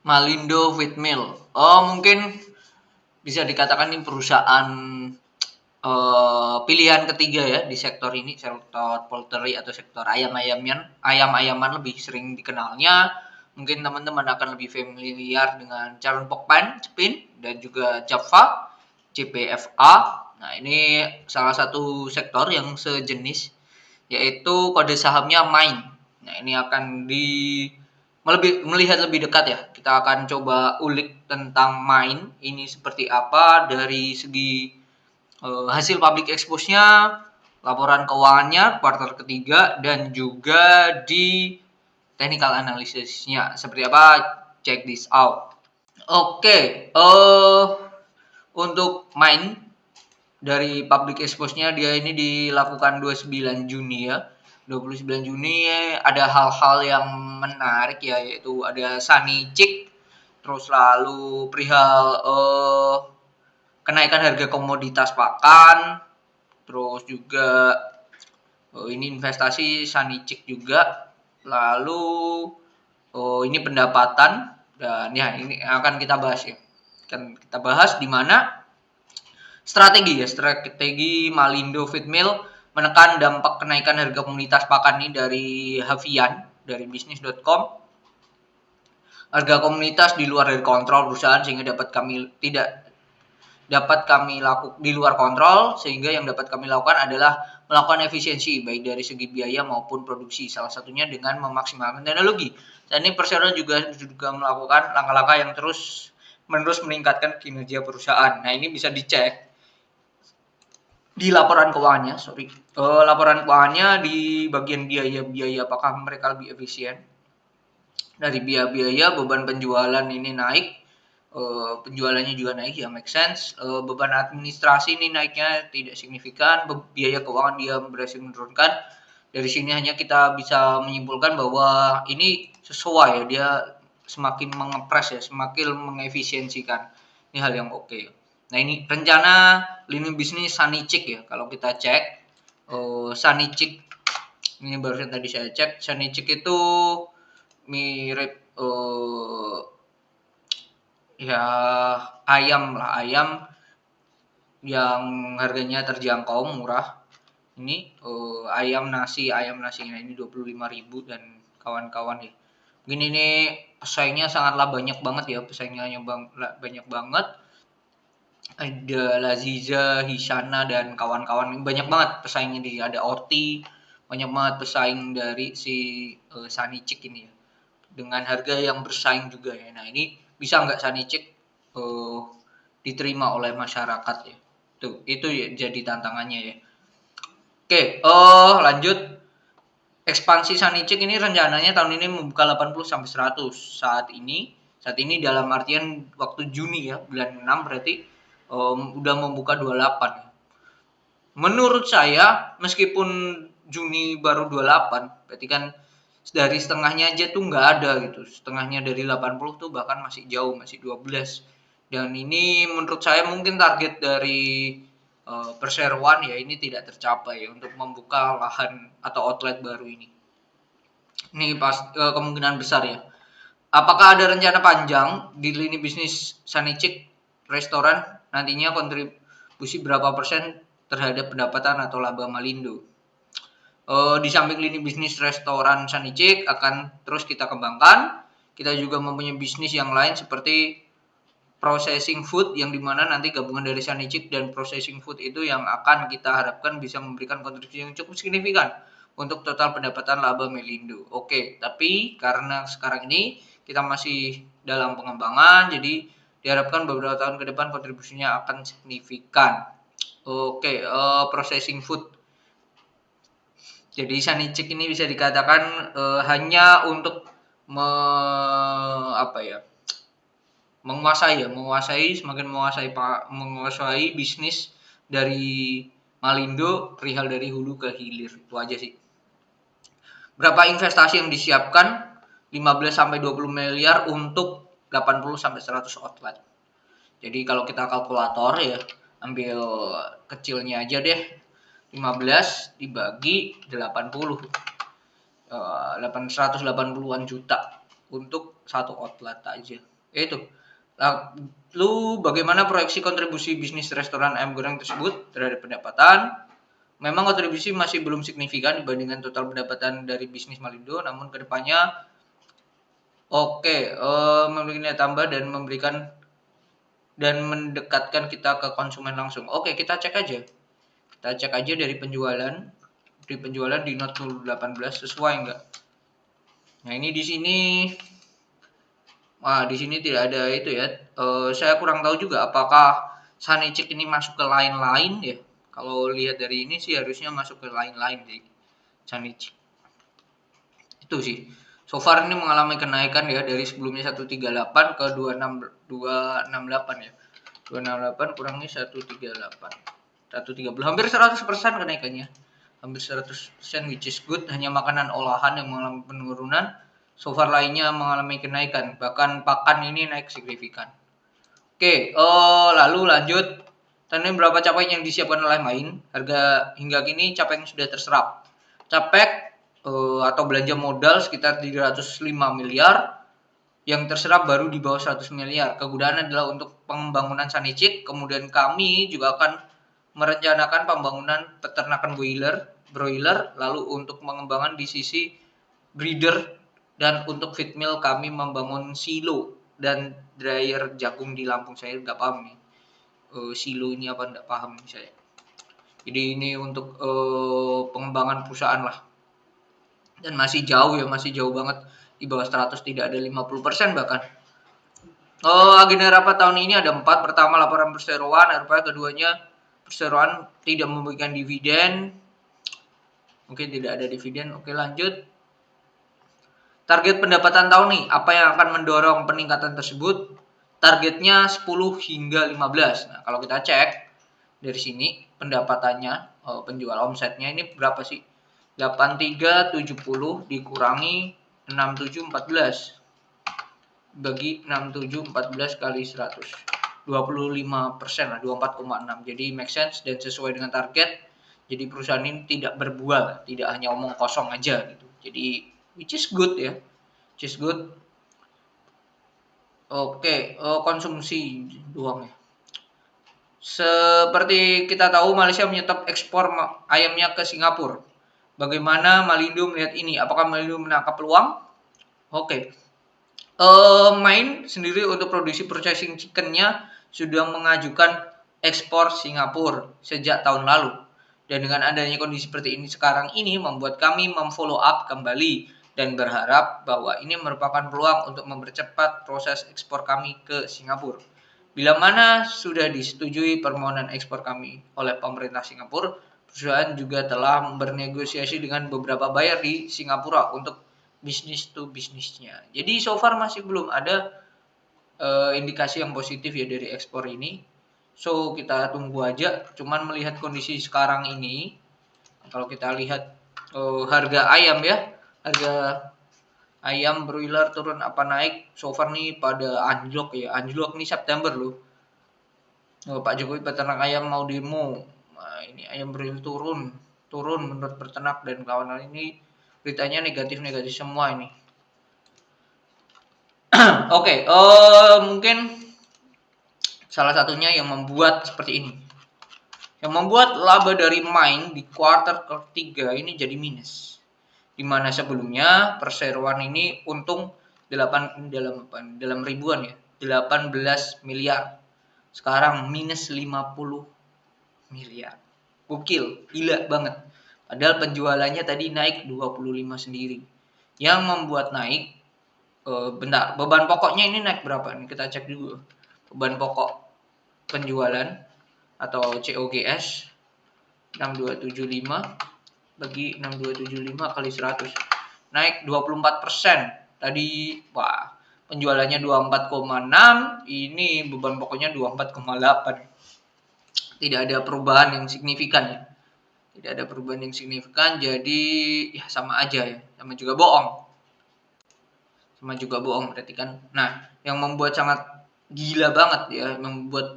Malindo Feedmill. Oh, mungkin bisa dikatakan ini perusahaan pilihan ketiga ya di sektor ini, sektor poultry atau sektor ayam-ayaman lebih sering dikenalnya. Mungkin teman-teman akan lebih familiar dengan Charun Pokpan, Cepin, dan juga Java, JPFA. Nah, ini salah satu sektor yang sejenis, yaitu kode sahamnya MAIN. Nah, ini akan melihat lebih dekat ya. Kita akan coba ulik tentang MAIN ini seperti apa dari segi hasil public expose-nya, laporan keuangannya kuartal ketiga, dan juga di technical analysis-nya. Seperti apa? Check this out. Oke, untuk main dari public expose-nya dia ini dilakukan 29 Juni ya. 29 Juni ada hal-hal yang menarik ya, yaitu ada Sunny Chick, terus lalu perihal kenaikan harga komoditas pakan, terus juga ini investasi Sanicik juga, lalu ini pendapatan, dan ya ini akan kita bahas ya. Akan kita bahas di mana strategi Malindo Feedmill menekan dampak kenaikan harga komoditas pakan ini dari Havian, dari bisnis.com. Harga komoditas di luar dari kontrol perusahaan sehingga dapat kami lakukan di luar kontrol, sehingga yang dapat kami lakukan adalah melakukan efisiensi baik dari segi biaya maupun produksi, salah satunya dengan memaksimalkan teknologi. Dan ini perseroan juga melakukan langkah-langkah yang terus menerus meningkatkan kinerja perusahaan. Nah, ini bisa dicek di laporan keuangannya, laporan keuangannya di bagian biaya-biaya, apakah mereka lebih efisien. Dari biaya-biaya, beban penjualan ini naik, penjualannya juga naik ya, make sense. Beban administrasi ini naiknya tidak signifikan, biaya keuangan dia berhasil menurunkan. Dari sini hanya kita bisa menyimpulkan bahwa ini sesuai ya, dia semakin mengepres ya, semakin mengefisiensikan. Ini hal yang oke. Nah, ini rencana lini bisnis Sanicik ya. Kalau kita cek Sanicik ini barusan tadi saya cek, Sanicik itu mirip ya ayam yang harganya terjangkau, murah. Ini ayam nasi nah ini 25.000 dan kawan-kawan ya. Mungkin ini pesaingnya sangatlah banyak banget ya, pesaingnya banyak banget. Ada Laziza, Hisana, dan kawan-kawan, banyak banget pesaingnya, ada Orti, banyak banget pesaing dari si Sanicik ini ya, dengan harga yang bersaing juga ya. Nah, ini bisa nggak Sanicik diterima oleh masyarakat ya. Tuh, itu ya jadi tantangannya ya. Oke, lanjut. Ekspansi Sanicik ini rencananya tahun ini membuka 80 sampai 100. Saat ini dalam artian waktu Juni ya, bulan 6 berarti udah membuka 28. Menurut saya meskipun Juni baru 28, berarti kan dari setengahnya aja tuh nggak ada gitu. Setengahnya dari 80 tuh bahkan masih jauh, masih 12. Dan ini menurut saya mungkin target dari perseroan ya ini tidak tercapai ya, untuk membuka lahan atau outlet baru ini. Ini kemungkinan besar ya. Apakah ada rencana panjang di lini bisnis Sanicik restoran, nantinya kontribusi berapa persen terhadap pendapatan atau laba Malindo? Di samping lini bisnis restoran Sanicik akan terus kita kembangkan, kita juga mempunyai bisnis yang lain seperti processing food, yang dimana nanti gabungan dari Sanicik dan processing food itu yang akan kita harapkan bisa memberikan kontribusi yang cukup signifikan untuk total pendapatan laba Melindo. Oke, tapi karena sekarang ini kita masih dalam pengembangan, jadi diharapkan beberapa tahun ke depan kontribusinya akan signifikan. Oke, processing food. Jadi Sanicik ini bisa dikatakan hanya untuk menguasai bisnis dari Malindo, perihal dari hulu ke hilir. Itu aja sih. Berapa investasi yang disiapkan? 15 sampai 20 miliar untuk 80 sampai 100 outlet. Jadi kalau kita kalkulator ya, ambil kecilnya aja deh. 15 dibagi 80. 180-an juta untuk satu outlet aja. Itu. Lalu bagaimana proyeksi kontribusi bisnis restoran ayam goreng tersebut terhadap pendapatan? Memang kontribusi masih belum signifikan dibandingkan total pendapatan dari bisnis Malindo, namun kedepannya memiliki nilai tambah dan memberikan dan mendekatkan kita ke konsumen langsung. Oke, kita cek aja. Kita cek aja dari penjualan. Di penjualan di Note 18 sesuai enggak? Nah, ini di sini di sini tidak ada itu ya. Saya kurang tahu juga apakah Sanechik ini masuk ke lain-lain ya. Kalau lihat dari ini sih harusnya masuk ke lain-lain sih. Sanechik. Itu sih. So far ini mengalami kenaikan ya dari sebelumnya 138 ke 268 ya. 268 kurangi 138. 130 hampir 100% kenaikannya. Hampir 100% which is good. Hanya makanan olahan yang mengalami penurunan. So far lainnya mengalami kenaikan. Bahkan pakan ini naik signifikan. Oke, lalu lanjut. Tadi berapa capaian yang disiapkan oleh Main? Harga hingga kini capaian sudah terserap. Capek atau belanja modal sekitar 305 miliar. Yang terserap baru di bawah 100 miliar. Kegunaan adalah untuk pengembangan Sanechik. Kemudian kami juga akan merencanakan pembangunan peternakan broiler, lalu untuk pengembangan di sisi breeder, dan untuk feed mill kami membangun silo dan dryer jagung di Lampung. Saya nggak paham nih silo ini apa, nggak paham nih saya. Jadi ini untuk pengembangan perusahaan lah, dan masih jauh banget, di bawah 100, tidak ada 50% bahkan. Agenda rapat tahun ini ada 4. Pertama, laporan perseroan. Keduanya, perseroan tidak memberikan dividen. Mungkin tidak ada dividen. Oke, lanjut. Target pendapatan tahun nih, apa yang akan mendorong peningkatan tersebut? Targetnya 10 hingga 15. Nah, kalau kita cek dari sini pendapatannya, penjual omsetnya ini berapa sih? 8370 dikurangi 6714. Bagi 6714 kali 100. 25% lah, 24,6. Jadi make sense dan sesuai dengan target. Jadi perusahaan ini tidak berbual, tidak hanya omong kosong aja gitu. Jadi which is good ya. Which is good. Oke, konsumsi doang ya. Seperti kita tahu, Malaysia menyetop ekspor ayamnya ke Singapura. Bagaimana Malindo melihat ini? Apakah Malindo menangkap peluang? Oke. Main sendiri untuk produksi processing chickennya sudah mengajukan ekspor Singapura sejak tahun lalu. Dan dengan adanya kondisi seperti ini sekarang ini membuat kami memfollow up kembali dan berharap bahwa ini merupakan peluang untuk mempercepat proses ekspor kami ke Singapura. Bila mana sudah disetujui permohonan ekspor kami oleh pemerintah Singapura, perusahaan juga telah bernegosiasi dengan beberapa buyer di Singapura untuk bisnis to bisnisnya. Jadi so far masih belum ada indikasi yang positif ya dari ekspor ini. So kita tunggu aja. Cuman melihat kondisi sekarang ini, kalau kita lihat harga ayam ya, harga ayam broiler turun apa naik, so far nih pada anjlok ya. Anjlok nih September loh. Pak Jokowi peternak ayam mau demo. Nah, ini ayam broiler turun menurut peternak dan kawan-kawan ini beritanya negatif semua ini. Oke, mungkin salah satunya yang membuat seperti ini. Yang membuat laba dari Main di kuartal ketiga ini jadi minus. Di mana sebelumnya perseroan ini untung dalam ribuan ya, 18 miliar. Sekarang minus 50 miliar. Gokil, gila banget. Padahal penjualannya tadi naik 25 sendiri. Yang membuat naik, beban pokoknya ini naik berapa? Nih kita cek dulu. Beban pokok penjualan atau COGS 6275 bagi 6275 kali 100 naik 24%. Tadi penjualannya 24,6, ini beban pokoknya 24,8. Tidak ada perubahan yang signifikan ya. Tidak ada perubahan yang signifikan, jadi ya sama aja ya. Sama juga bohong berarti kan. Nah, yang membuat sangat gila banget ya, membuat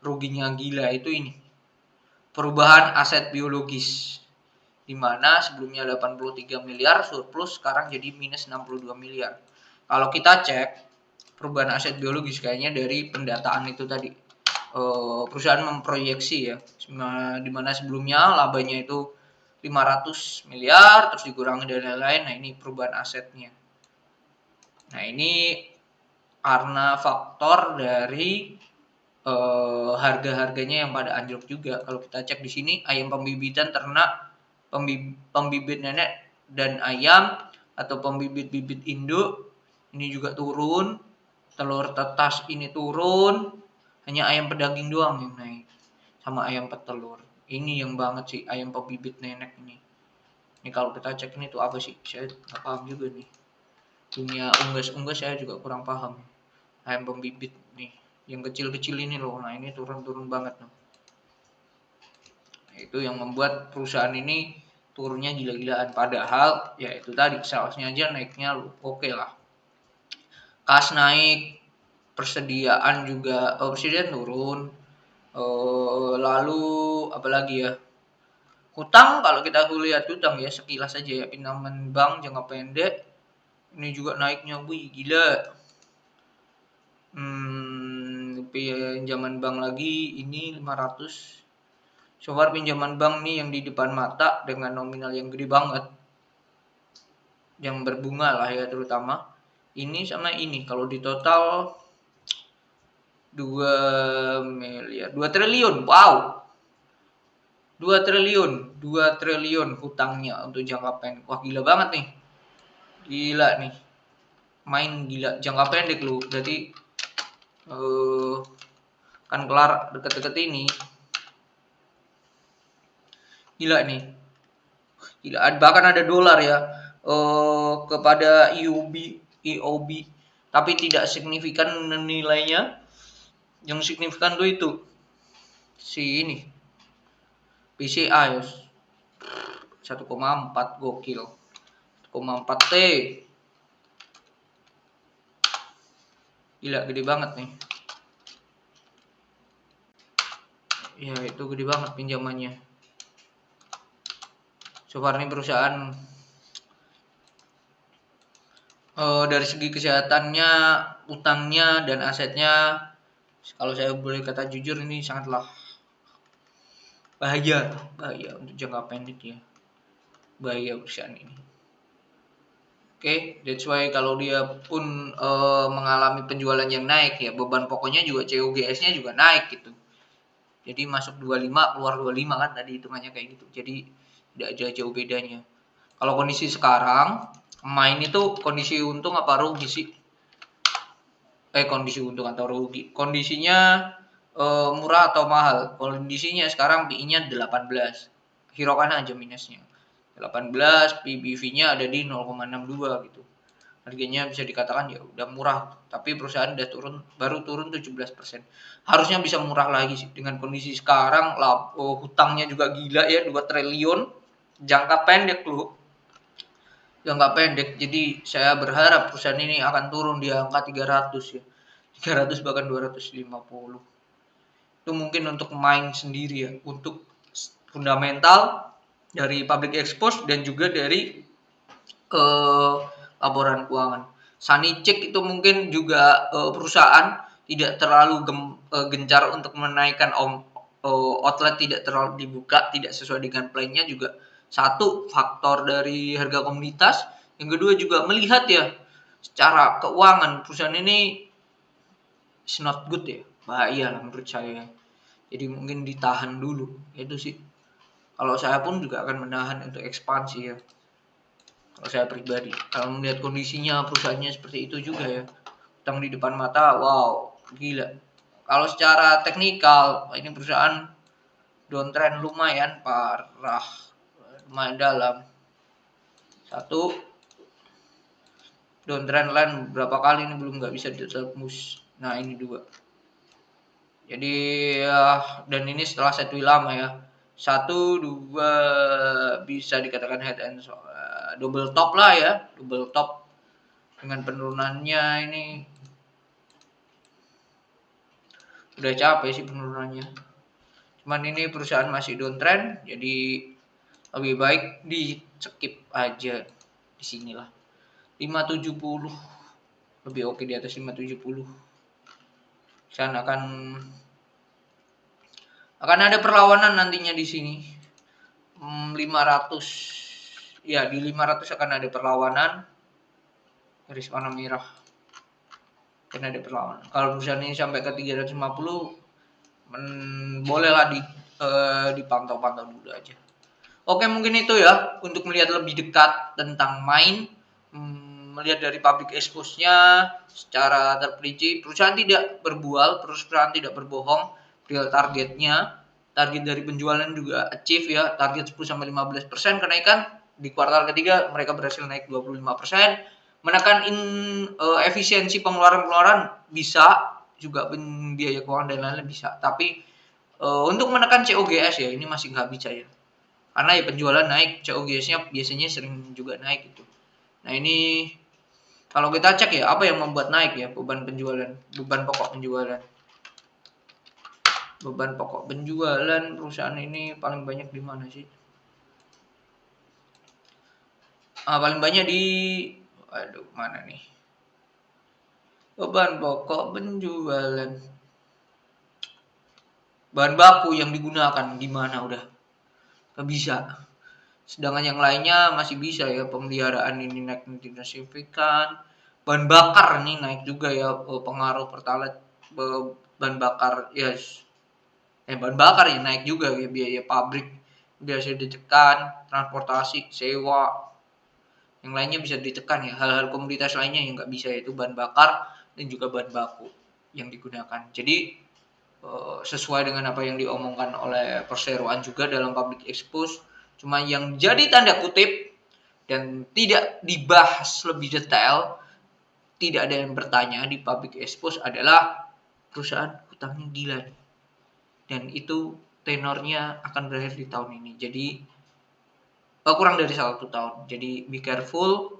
ruginya gila itu ini. Perubahan aset biologis. Di mana sebelumnya 83 miliar surplus, sekarang jadi minus 62 miliar. Kalau kita cek perubahan aset biologis kayaknya dari pendataan itu tadi, perusahaan memproyeksi ya, di mana sebelumnya labanya itu 500 miliar terus dikurangi dari lain-lain. Nah ini perubahan asetnya. Nah ini karena faktor dari harga-harganya yang pada anjlok juga. Kalau kita cek di sini ayam pembibitan ternak, pembibit nenek dan ayam atau pembibit-bibit induk ini juga turun, telur tetas ini turun, hanya ayam pedaging doang yang naik sama ayam petelur. Ini yang banget sih ayam pembibit nenek ini. Ini kalau kita cek ini tuh apa sih? Saya nggak paham juga nih. Dunia unggas-unggas saya juga kurang paham. Ayam pembibit nih, yang kecil-kecil ini loh. Nah ini turun-turun banget loh. Nah, itu yang membuat perusahaan ini turunnya gila-gilaan. Padahal ya itu tadi salesnya aja naiknya oke lah. Kas naik, persediaan juga persediaan turun. Lalu apalagi ya? Hutang kalau kita lihat hutang ya sekilas aja ya, pinjaman bank jangka pendek ini juga naiknya wih gila. Pinjaman bank lagi ini 500. So far pinjaman bank nih yang di depan mata dengan nominal yang gede banget, yang berbunga lah ya terutama. Ini sama ini kalau di total 2 miliar, 2 triliun. Wow. 2 triliun hutangnya untuk jangka pendek. Wah gila banget nih. Gila nih. Main gila jangka pendek lu. Jadi kan kelar deket-deket ini. Gila nih. Gila, bahkan ada dolar ya kepada EOB, tapi tidak signifikan nilainya. Yang signifikan tuh itu si ini PCA ya 1,4 gokil. 1,4 T. Gila gede banget nih. Ya itu gede banget pinjamannya. So far ini perusahaan dari segi kesehatannya, utangnya dan asetnya, kalau saya boleh kata jujur ini sangatlah bahaya untuk jangka pendek ya. Bahaya perusahaan ini. Oke, that's why kalau dia pun mengalami penjualan yang naik ya, beban pokoknya juga COGS-nya juga naik gitu. Jadi masuk 25 keluar 25 kan tadi hitungannya kayak gitu. Jadi tidak jauh bedanya. Kalau kondisi sekarang main itu kondisi untung apa rugi sih? Kondisi untung atau rugi. Kondisinya murah atau mahal. Kondisinya sekarang PI-nya 18. Hiraukan aja minusnya. 18, PBV-nya ada di 0,62 gitu. Harganya bisa dikatakan ya udah murah, tapi perusahaan udah baru turun 17%. Harusnya bisa murah lagi sih dengan kondisi sekarang hutangnya juga gila ya 2 triliun jangka pendek loh. Jangka pendek. Jadi saya berharap perusahaan ini akan turun di angka 300 ya. 300 bahkan 250. Itu mungkin untuk main sendiri ya, untuk fundamental dari public expose dan juga dari laporan keuangan. Sanicek itu mungkin juga perusahaan tidak terlalu gencar untuk menaikkan outlet, tidak terlalu dibuka, tidak sesuai dengan plan-nya juga satu faktor dari harga komoditas. Yang kedua juga melihat ya secara keuangan perusahaan ini is not good ya, bahaya lah menurut saya. Jadi mungkin ditahan dulu, itu sih. Kalau saya pun juga akan menahan untuk ekspansi ya. Kalau saya pribadi, kalau melihat kondisinya perusahaannya seperti itu juga ya, utang di depan mata, wow, gila. Kalau secara teknikal, ini perusahaan downtrend lumayan parah, lumayan dalam. Satu, downtrend line berapa kali ini belum nggak bisa ditembus. Nah ini dua. Jadi dan ini setelah setwi lama ya. 1, 2 bisa dikatakan head and double top lah ya, double top dengan penurunannya ini udah capek sih penurunannya. Cuman ini perusahaan masih downtrend, jadi lebih baik di skip aja di sinilah. 570 lebih oke di atas 570. Dan akan ada perlawanan nantinya di sini. 500 ya, di 500 akan ada perlawanan garis warna merah, akan ada perlawanan. Kalau perusahaan ini sampai ke 350 bolehlah dipantau-pantau dulu aja. Oke, mungkin itu ya untuk melihat lebih dekat tentang main, melihat dari public expose-nya secara terperinci. Perusahaan tidak berbual, perusahaan tidak berbohong, real targetnya, target dari penjualan juga achieve ya, target 10-15% kenaikan. Di kuartal ketiga mereka berhasil naik 25%, menekan efisiensi pengeluaran bisa, juga biaya keuangan dan lain-lain bisa. Tapi untuk menekan COGS ya ini masih nggak bisa ya. Karena ya penjualan naik, COGS-nya biasanya sering juga naik gitu. Nah ini kalau kita cek ya, apa yang membuat naik ya beban penjualan, beban pokok penjualan. Beban pokok penjualan perusahaan ini paling banyak di mana sih? Paling banyak di, aduh mana nih? Beban pokok penjualan. Bahan baku yang digunakan gimana udah? Gak bisa. Sedangkan yang lainnya masih bisa ya, pemeliharaan ini naik tidak signifikan. Bahan bakar nih naik juga ya, pengaruh pertalite, bahan bakar ya, bahan bakar ya naik juga ya, biaya pabrik biasa ditekan, transportasi, sewa, yang lainnya bisa ditekan ya. Hal-hal komoditas lainnya yang nggak bisa, yaitu bahan bakar dan juga bahan baku yang digunakan. Jadi sesuai dengan apa yang diomongkan oleh perseroan juga dalam public expose, cuma yang jadi tanda kutip dan tidak dibahas lebih detail, tidak ada yang bertanya di public expose adalah perusahaan hutangnya gila nih. Dan itu tenornya akan berakhir di tahun ini. Jadi kurang dari 1 tahun. Jadi be careful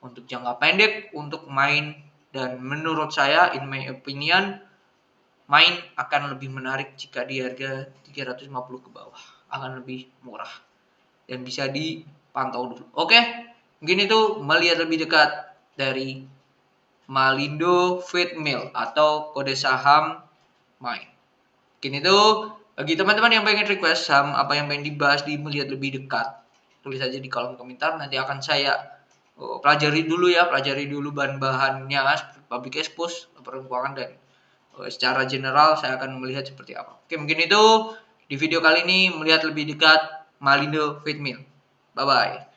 untuk jangka pendek untuk main, dan menurut saya in my opinion main akan lebih menarik jika di harga 350 ke bawah, akan lebih murah dan bisa dipantau dulu. Oke, mungkin itu melihat lebih dekat dari Malindo Feedmill atau kode saham main. Mungkin itu bagi teman-teman yang pengen request saham apa yang pengen dibahas di melihat lebih dekat, tulis aja di kolom komentar, nanti akan saya pelajari dulu bahan-bahannya, public expose, laporan keuangan, dan secara general saya akan melihat seperti apa. Oke, mungkin itu di video kali ini melihat lebih dekat Malindo Feedmill. Bye bye.